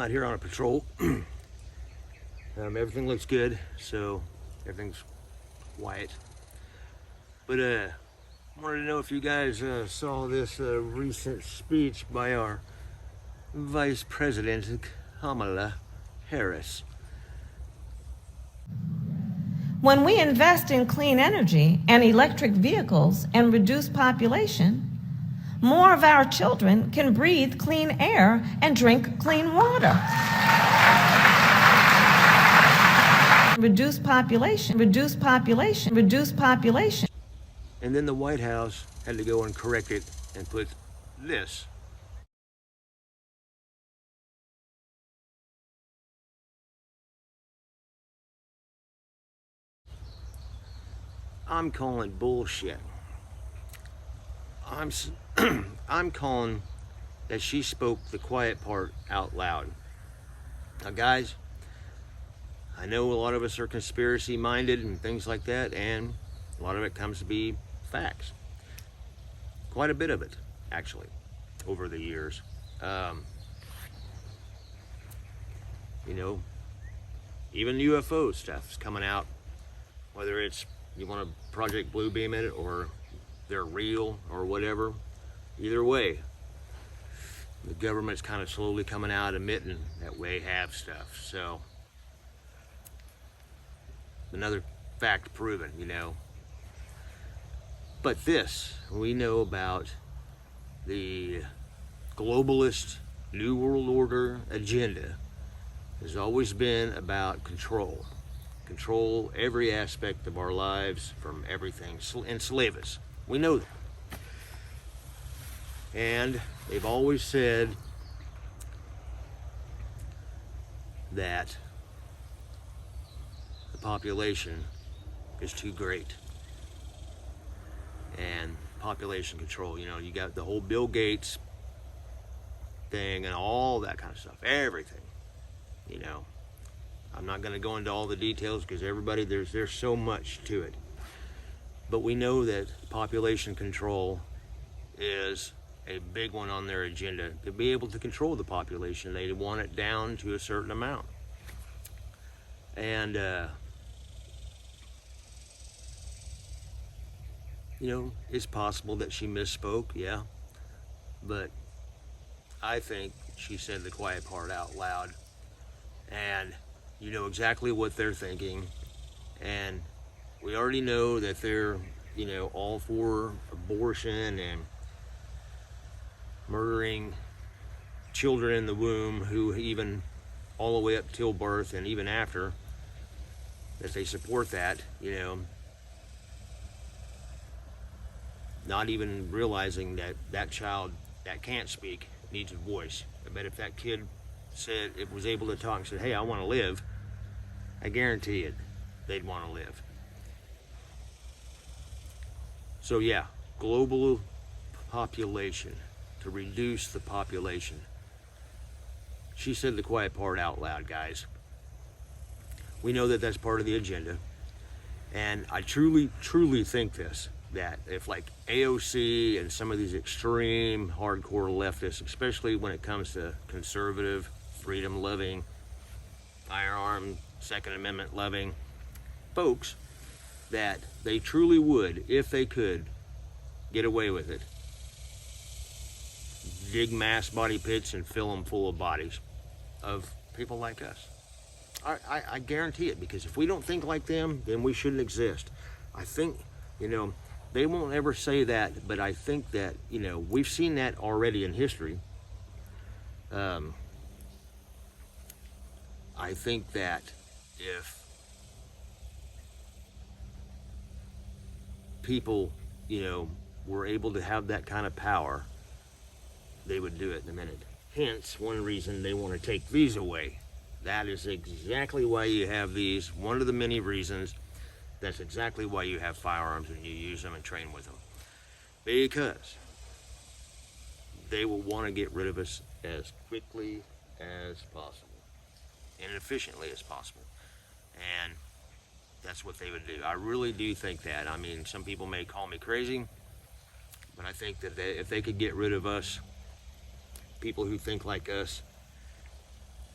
out here on a patrol. Everything looks good, so everything's quiet. But wanted to know if you guys saw this recent speech by our Vice President Kamala Harris. When we invest in clean energy and electric vehicles and reduce population, more of our children can breathe clean air and drink clean water. Reduce population, reduce population, reduce population. And then the White House had to go and correct it and put this. I'm calling bullshit. I'm calling that she spoke the quiet part out loud. Now guys, I know a lot of us are conspiracy minded and things like that, and a lot of it comes to be facts. Quite a bit of it, actually, over the years. You know, even UFO stuff's coming out, whether it's you want to Project Blue Beam it or they're real or whatever. Either way, the government's kind of slowly coming out admitting that they have stuff. So, another fact proven, you know. But this, we know about the globalist New World Order agenda has always been about control. Control every aspect of our lives from everything, enslave us. We know that. And they've always said that the population is too great. And population control, you know, you got the whole Bill Gates thing and all that kind of stuff, everything, you know. I'm not going to go into all the details because everybody, there's so much to it. But we know that population control is a big one on their agenda. To be able to control the population, they want it down to a certain amount. And, you know, it's possible that she misspoke, yeah. But I think she said the quiet part out loud. And you know exactly what they're thinking, and we already know that they're, you know, all for abortion and murdering children in the womb, who even all the way up till birth and even after, that they support that, you know, not even realizing that that child that can't speak needs a voice. I bet if that kid said, it was able to talk and said, hey, I want to live, I guarantee it, they'd want to live. So yeah, global population, to reduce the population. She said the quiet part out loud, guys. We know that that's part of the agenda. And I truly, truly think this, that if like AOC and some of these extreme hardcore leftists, especially when it comes to conservative, freedom-loving, firearm, Second Amendment-loving folks, that they truly would, if they could, get away with it, dig mass body pits and fill them full of bodies of people like us. I guarantee it, because if we don't think like them, then we shouldn't exist. I think, you know, they won't ever say that, but I think that, you know, we've seen that already in history. I think that if people, you know, were able to have that kind of power, they would do it in a minute. Hence, one reason they want to take these away. That is exactly why you have these. One of the many reasons. That's exactly why you have firearms and you use them and train with them. Because they will want to get rid of us as quickly as possible and efficiently as possible. And that's what they would do. I really do think that. I mean, some people may call me crazy, but I think that if they could get rid of us, people who think like us,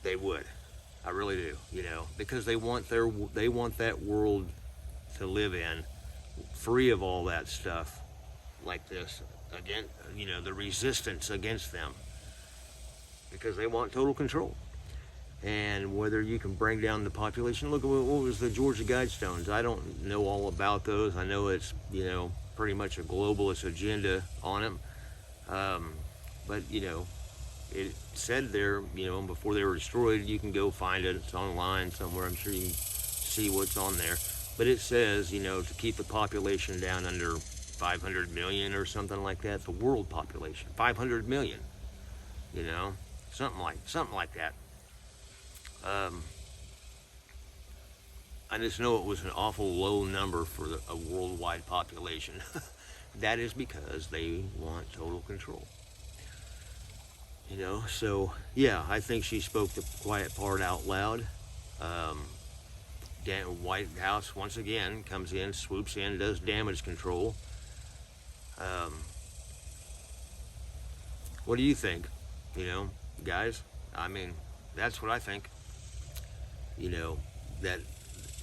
They would. I really do, because they want that world to live in, free of all that stuff like this. Again, the resistance against them, because they want total control. And whether you can bring down the population, look at what was the Georgia Guidestones. I don't know all about those. I know it's, pretty much a globalist agenda on them. But, it said there, before they were destroyed, you can go find it. It's online somewhere. I'm sure you can see what's on there. But it says, to keep the population down under 500 million or something like that. The world population, 500 million. Something like that. I just know it was an awful low number for a worldwide population. That is because they want total control. So yeah, I think she spoke the quiet part out loud. White House once again comes in, swoops in, does damage control. What do you think? Guys, I mean, that's what I think. That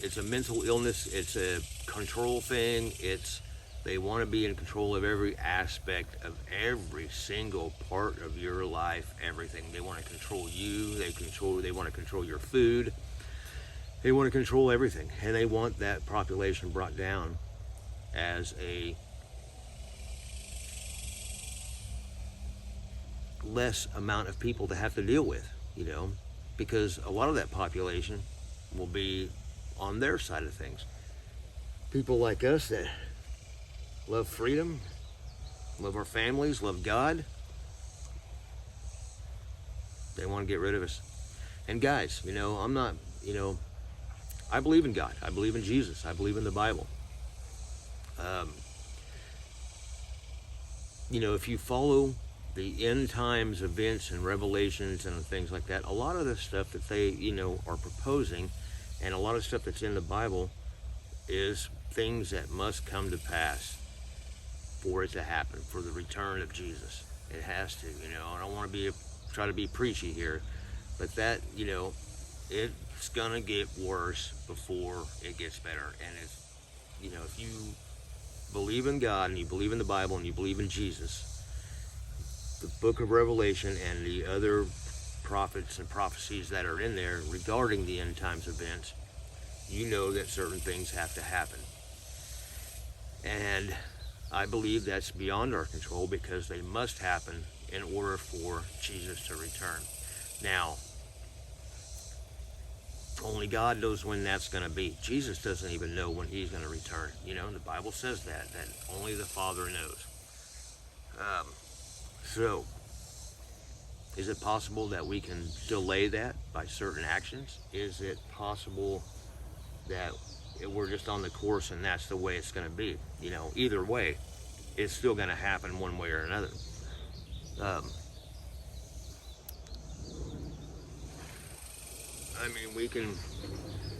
it's a mental illness, it's a control thing, they want to be in control of every aspect of every single part of your life, everything. They want to control you, they want to control your food, they want to control everything, and they want that population brought down as a less amount of people to have to deal with, because a lot of that population will be on their side of things. People like us that love freedom, love our families, love God, they want to get rid of us. And guys, I'm not, I believe in God. I believe in Jesus. I believe in the Bible. If you follow the end times events and revelations and things like that, a lot of the stuff that they, are proposing, and a lot of stuff that's in the Bible is things that must come to pass for it to happen, for the return of Jesus. It has to, I don't want to try to be preachy here, but that, it's gonna get worse before it gets better. And it's, if you believe in God and you believe in the Bible and you believe in Jesus, the book of Revelation and the other prophets and prophecies that are in there regarding the end times events, that certain things have to happen. And I believe that's beyond our control, because they must happen in order for Jesus to return. Now, only God knows when that's going to be. Jesus doesn't even know when he's going to return. The Bible says that only the Father knows. So, is it possible that we can delay that by certain actions? Is it possible that we're just on the course and that's the way it's going to be? Either way, it's still going to happen one way or another. We can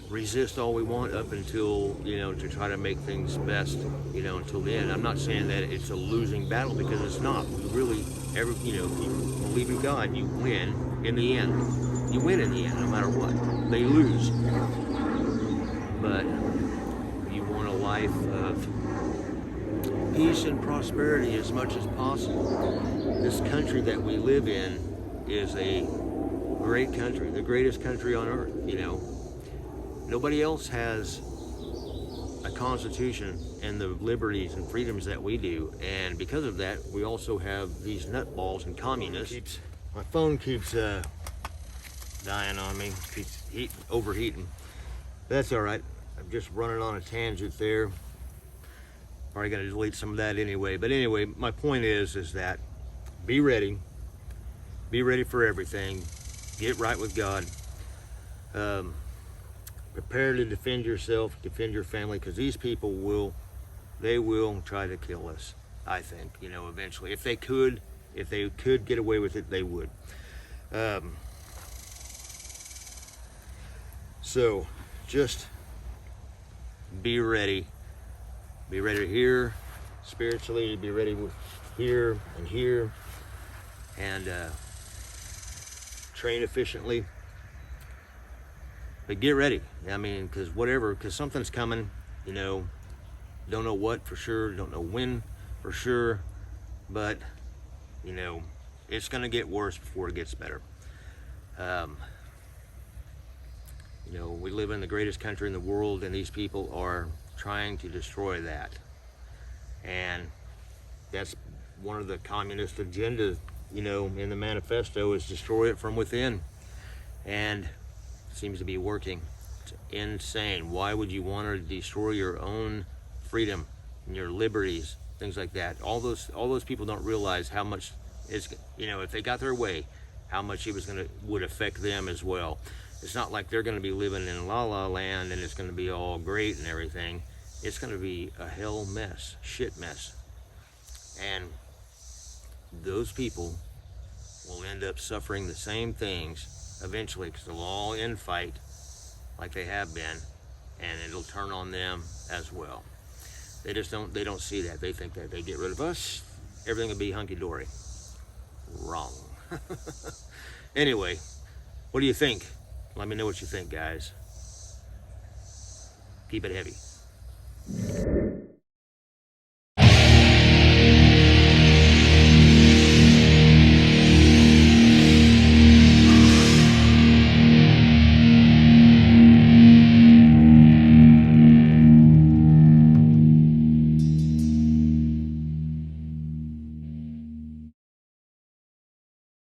resist all we want up until, to try to make things best, until the end. I'm not saying that it's a losing battle, because it's not. Really, if you believe in God, you win in the end. You win in the end, no matter what. They lose. But you want a life of peace and prosperity as much as possible. This country that we live in is a great country, the greatest country on earth. Nobody else has a constitution and the liberties and freedoms that we do, and because of that, we also have these nutballs and communists. My phone keeps dying on me, keeps overheating. That's all right. I'm just running on a tangent there. Probably gonna delete some of that anyway. But anyway, my point is that be ready. Be ready for everything. Get right with God. Prepare to defend yourself, defend your family, because these people will try to kill us, I think, eventually. If they could get away with it, they would. So just be ready. Be ready here spiritually, be ready with here, and train efficiently, But get ready. I mean, because something's coming, you know, don't know what for sure, don't know when for sure, but, you know, it's going to get worse before it gets better. You know, we live in the greatest country in the world, and these people are trying to destroy that. And that's one of the communist agendas, you know, in the manifesto, is destroy it from within. And it seems to be working. It's insane. Why would you want to destroy your own freedom and your liberties, things like that? All those people don't realize how much is, you know, if they got their way, how much it would affect them as well. It's not like they're going to be living in la la land and it's going to be all great and everything. It's going to be a hell mess, shit mess. And those people will end up suffering the same things eventually, because they'll all infight like they have been, and it'll turn on them as well. They don't see that. They think that they get rid of us, everything will be hunky-dory. Wrong. Anyway, what do you think? Let me know what you think, guys. Keep it heavy.